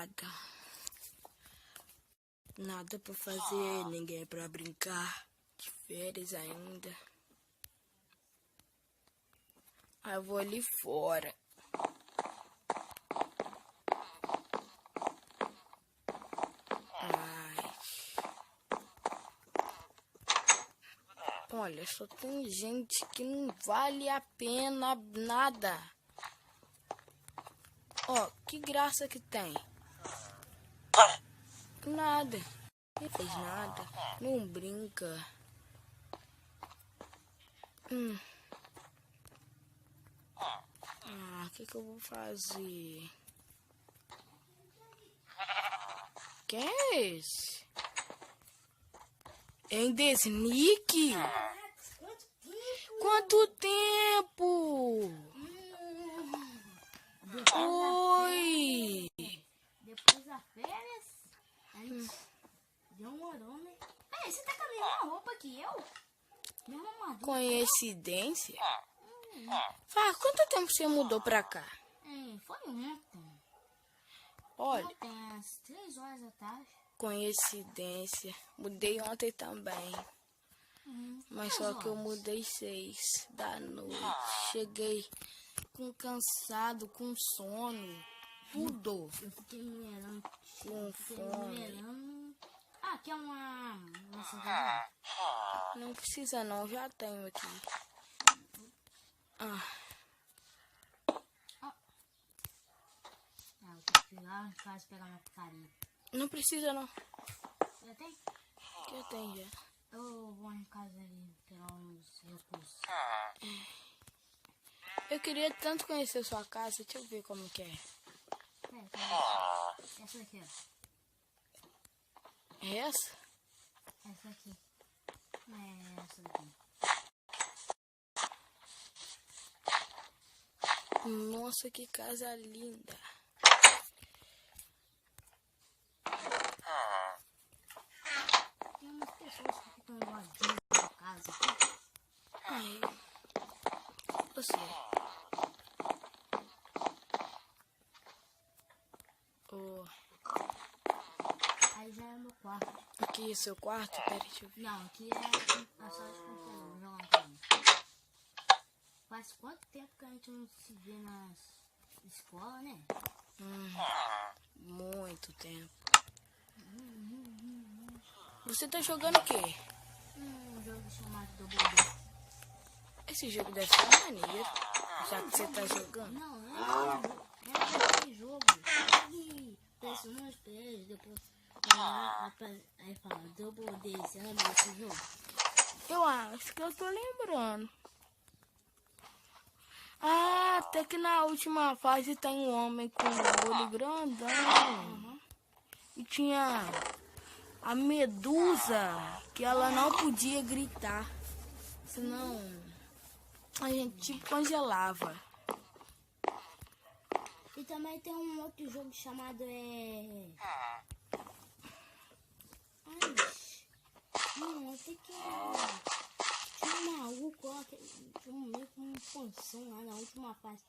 nada. Nada pra fazer, ninguém pra brincar. De férias ainda. Aí eu vou ali fora. Ai. Olha, só tem gente que não vale a pena nada. Ó, que graça que tem. Nada. Não fez nada. Não brinca. O que eu vou fazer? Quem é esse? Hein, Desnick? Quanto tempo? Oi! Depois das férias, a gente demorou, né? Ei, você tá com a mesma roupa que eu? Mesma armadura. Coincidência? Faz quanto tempo você mudou pra cá? Foi ontem. Olha, Ontem, às 3 horas da tarde. coincidência. Mudei ontem também. Mas só que eu mudei 6 da noite. Cheguei cansado, com sono, tudo. Eu fiquei minerando. Com fome. Ah, aqui é uma cerveja. Não precisa não, já tenho aqui. Eu tenho que ir lá em casa pegar uma picarinha. Não precisa não. Já tem? Já tem já. Eu vou em casa ali pegar uns recursos. Eu queria tanto conhecer sua casa, deixa eu ver como que é. Essa aqui, ó. É essa? Essa aqui. É essa daqui. Nossa, que casa linda. Tem umas pessoas que ficam invadindo a casa aqui. Ai, você. Aí já é meu quarto. Aqui é seu quarto? Pera, deixa eu ver. Não, aqui é a sala de computador. Vou jogar um pouquinho. Faz quanto tempo que a gente não se vê nas escolas, né? Muito tempo. Você tá jogando o quê? Um jogo chamado Double D. Esse jogo deve ser maneiro. Já que você tá jogando. Não, é aquele jogo. E pressiona os pés, depois aí fala Double D. Você lembra desse jogo? Eu acho que eu tô lembrando. Ah, até que na última fase tem um homem com o olho grandão. E tinha a medusa, que ela não podia gritar. Senão a gente tipo congelava. E também tem um outro jogo chamado não, tem que tinha um maluco lá, tinha meio com um panção lá na última fase.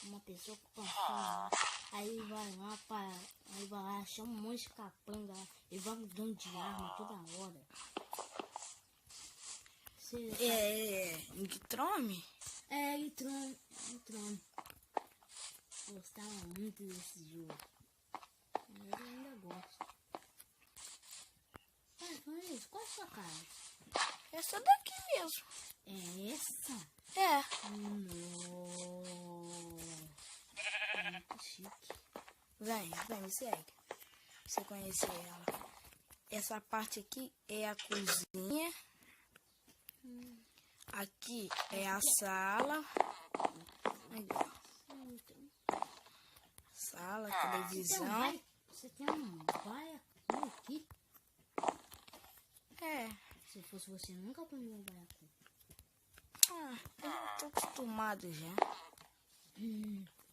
Uma pessoa com panção lá. Aí vai lá, chama um monte de capanga lá. E vai mudando de arma toda hora. Nicktrome? Litrone. Gostava muito desse jogo. Eu ainda gosto. Qual é a sua cara? Essa daqui mesmo. É essa? É. Muito chique. Vem, me segue. Pra você conhecer ela. Essa parte aqui é a cozinha. Aqui é a sala. Aí, ó. Sala, televisão. Você tem um baiacu aqui? É. Se fosse você, nunca comeu um baiacu. Eu tô acostumado já.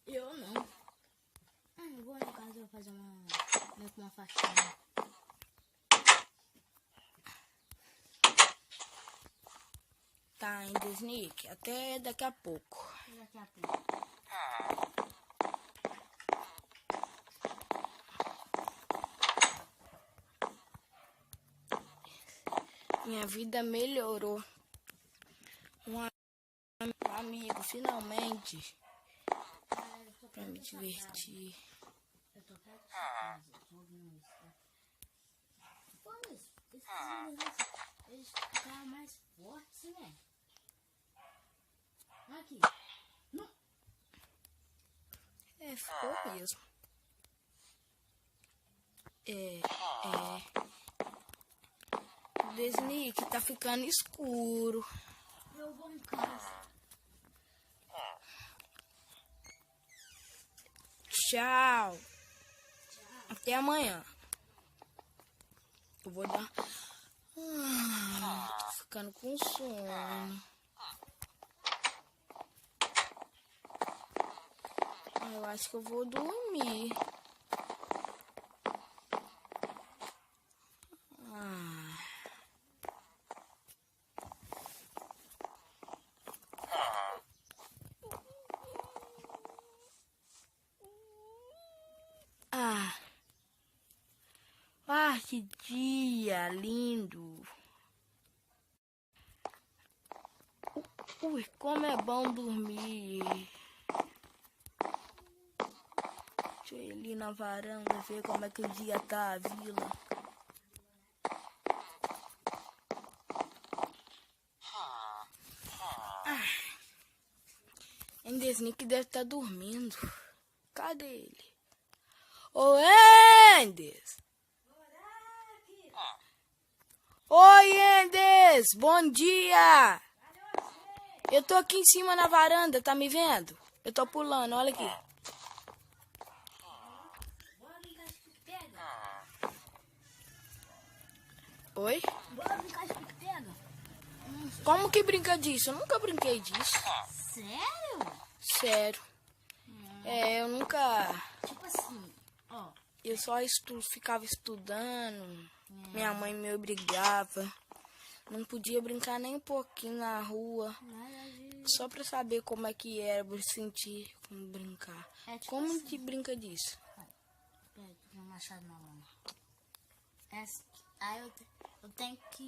Eu não. Eu vou em casa, eu vou fazer meio que uma faxina. Tá, ainda, Snick. Até daqui a pouco. Daqui a pouco. Minha vida melhorou. Um amigo, finalmente. Pra me divertir. Eu tô perto de casa, tô ouvindo isso. Pô, esses negócios, eles ficaram mais fortes, né? Aqui. Não. Ficou mesmo. Desnick, tá ficando escuro. Eu vou em casa. Tchau. Até amanhã. Eu vou dar... tô ficando com sono. Eu acho que eu vou dormir. Que dia lindo. Ui, como é bom dormir. Deixa eu ir ali na varanda ver como é que o dia tá, a vila. Endersnick deve estar dormindo. Cadê ele? Ô, Endes! Oi, Endes! Bom dia! Eu tô aqui em cima na varanda, tá me vendo? Eu tô pulando, olha aqui. Oi? Bora brincar de pique-pega? Como que brinca disso? Eu nunca brinquei disso. Sério? Sério. Eu nunca... Tipo assim, ó. Eu só ficava estudando. Minha mãe me obrigava. Não podia brincar nem um pouquinho na rua. Só pra saber como é que era, pra sentir como brincar. Tipo Como assim. que brinca disso? Pera, tô com um machado na mão. Aí eu tenho que...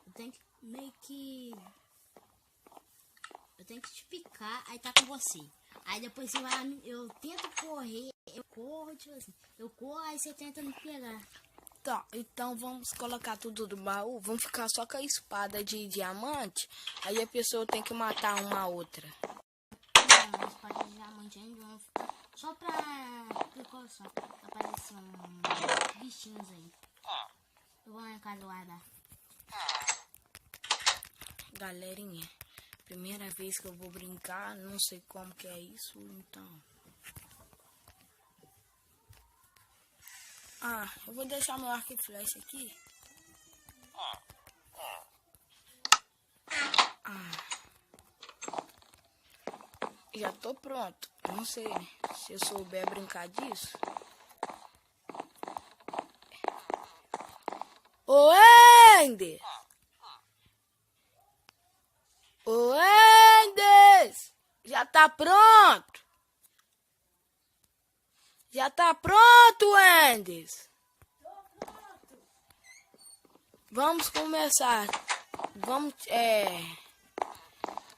Eu tenho que meio que... Eu tenho que te picar, aí tá com você. Aí depois você vai... Eu tento correr, eu corro, tipo assim. Eu corro, aí você tenta me pegar. Tá, então vamos colocar tudo no baú. Vamos ficar só com a espada de diamante. Aí a pessoa tem que matar uma outra. Não, mas espada de diamante ainda vão ficar só pra precaução. Aparecer uns bichinhos aí. Eu vou lá em casa guardar. Galerinha, primeira vez que eu vou brincar, não sei como que é isso, então... eu vou deixar meu arco e flecha aqui. Já tô pronto. Não sei se eu souber brincar disso. Ô, Ender! Ô, Endes! Já tá pronto? Já tá pronto, Endes? Vamos começar. Vamos,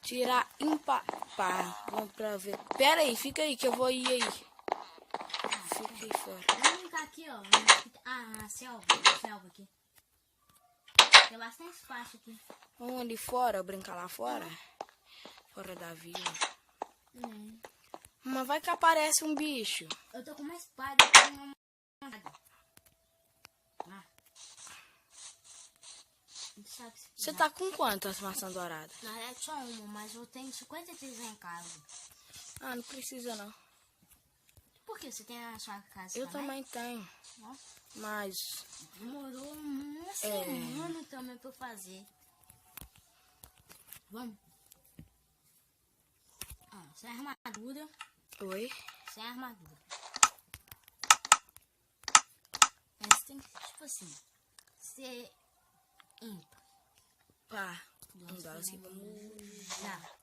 tirar ímpar. Vamos pra ver. Pera aí, fica aí que eu vou ir aí. Fica aí fora. Vamos brincar aqui, ó. A selva aqui. Tem bastante espaço aqui. Vamos ali fora, brincar lá fora? Fora da vila. Mas vai que aparece um bicho. Eu tô com uma espada e uma machado. Você tá com quantas maçãs douradas? Na verdade só uma, mas eu tenho 53 em casa. Não precisa não. Por que? Você tem a sua casa Eu também tenho. Mas... demorou uma semana também pra eu fazer. Vamos. Sem armadura. Oi? Sem armadura. Mas tem que, tipo assim, ser ímpar. Pá. Não dá assim, vamos... Já.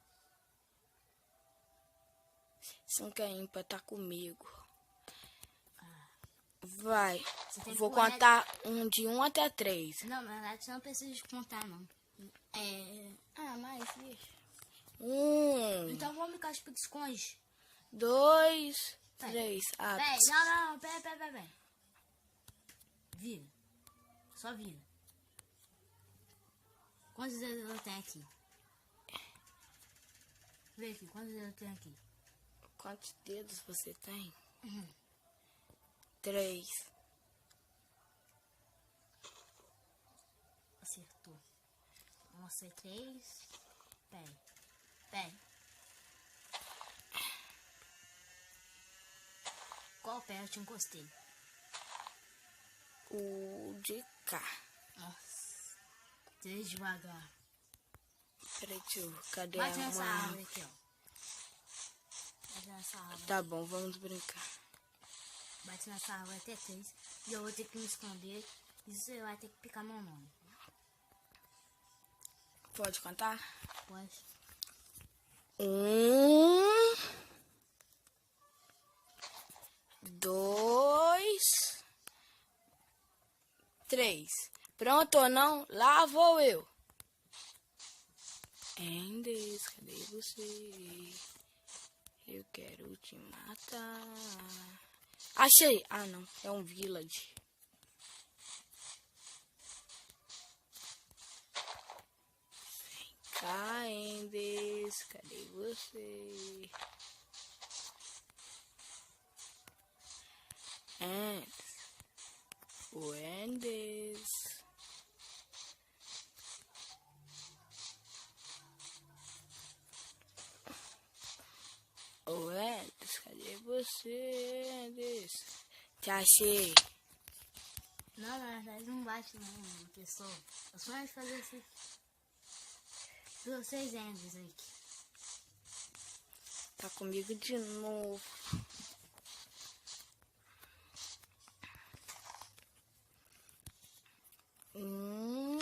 Se não quer ímpar, tá comigo. Vai. Você tem que Vou correr- contar de 1 até 3. Não, na verdade você não precisa de contar, não. Mas deixa. 1, Então vamos ficar de esconde. 2, Pera. 3. Ah, Pera, não, pera. Vira. Só vira. Quantos dedos eu tenho aqui? Vê aqui, quantos dedos eu tenho aqui? quantos dedos você tem? Uhum. 3. Acertou. Vamos ser 3. Pera. Qual pé eu te encostei? O de cá. Nossa. 3 devagar. Peraí, tio. Cadê Bate a nessa mão? árvore aqui, ó. Bate nessa árvore. Tá bom, vamos brincar. Bate nessa árvore até 3. E eu vou ter que me esconder. E você vai ter que picar meu nome. Pode contar? Pode. 1, 2, 3. Pronto ou não? Lá vou eu. Endes, cadê você? Eu quero te matar. Achei! Ah, não. É um village. Vem cá, Endes. Cadê você? Endes. O Endes. Ô, Endes, cadê você, Endes? Te achei. Não, na verdade não bate não, pessoal. Eu só ia fazer isso aqui. Vocês endes aqui. Tá comigo de novo. Um,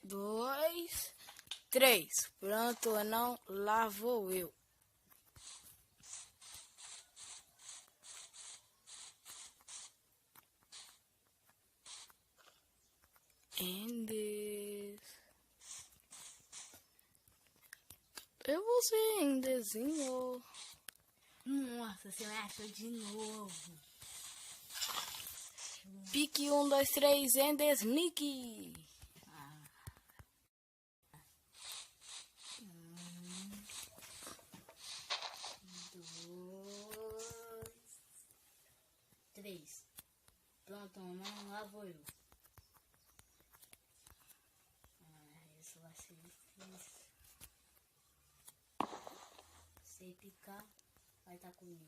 2, 3. Pronto ou não? Lá vou eu. Endes. Eu vou ser Endesinho. Nossa, você me achou de novo. Pique 1, 2, 3, Endes Nick. Três. Pronto, não, lá vou eu. Isso vai ser difícil. Se picar, vai estar comigo.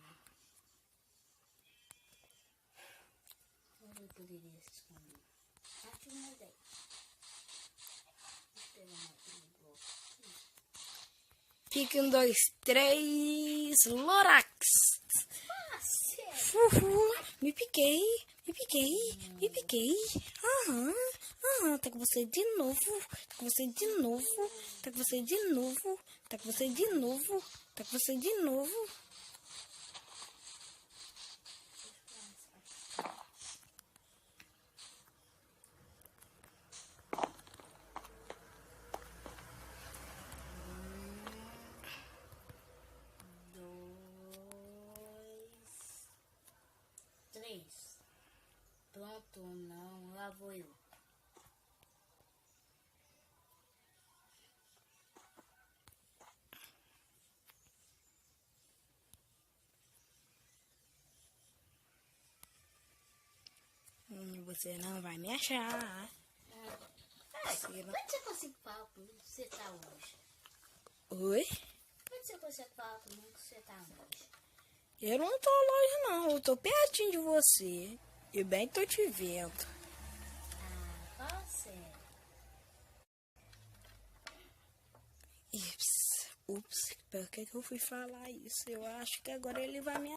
Onde eu poderia se esconder? Acho uma ideia. Vou pegar uma bloco. Pique 1, 2, 3, Lorax. Me piquei. Tá com você de novo. Tá com você de novo. Pronto, não, lá vou eu. Você não vai me achar. Onde você consegue falar comigo que você tá hoje? Oi? Onde você consegue falar comigo que você tá hoje? Eu não tô longe, não. Eu tô pertinho de você. E bem tô te vendo. Fala sério. Ups. Por que eu fui falar isso? Eu acho que agora ele vai me